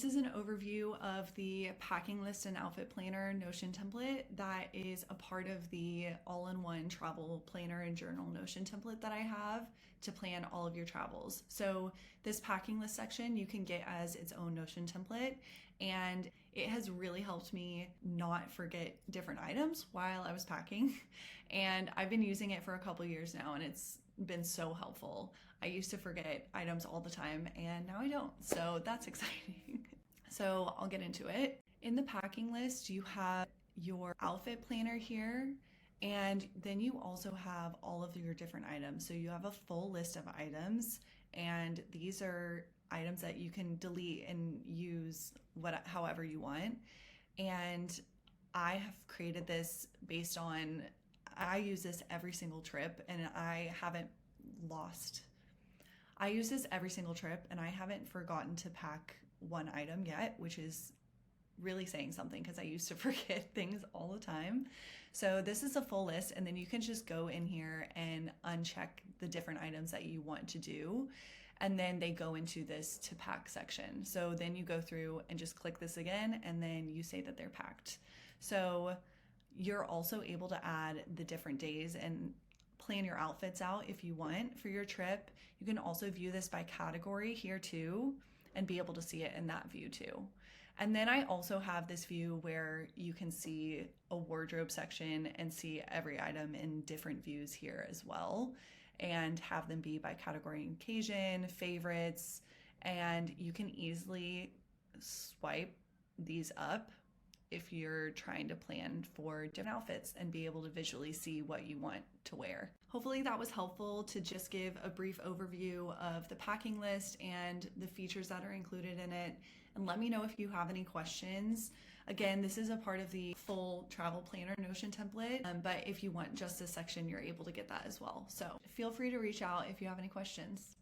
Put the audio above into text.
This is an overview of the packing list and outfit planner Notion template that is a part of the all-in-one travel planner and journal Notion template that I have to plan all of your travels. So this packing list section you can get as its own Notion template, and it has really helped me not forget different items while I was packing. And I've been using it for a couple years now, and it's been so helpful. I used to forget items all the time and now I don't, so that's exciting. So I'll get into it. In the packing list, you have your outfit planner here, and then you also have all of your different items. So you have a full list of items, and these are items that you can delete and use however you want. And I have created this based on, I use this every single trip and I use this every single trip and I haven't forgotten to pack one item yet, which is really saying something because I used to forget things all the time. So this is a full list, and then you can just go in here and uncheck the different items that you want to do. And then they go into this to pack section. So then you go through and just click this again, and then you say that they're packed. So you're also able to add the different days and plan your outfits out if you want for your trip. You can also view this by category here too, and be able to see it in that view too. And then I also have this view where you can see a wardrobe section and see every item in different views here as well, and have them be by category and occasion, favorites, and you can easily swipe these up if you're trying to plan for different outfits and be able to visually see what you want to wear. Hopefully that was helpful to just give a brief overview of the packing list and the features that are included in it. And let me know if you have any questions. Again, this is a part of the full travel planner Notion template, but if you want just this section, you're able to get that as well. So feel free to reach out if you have any questions.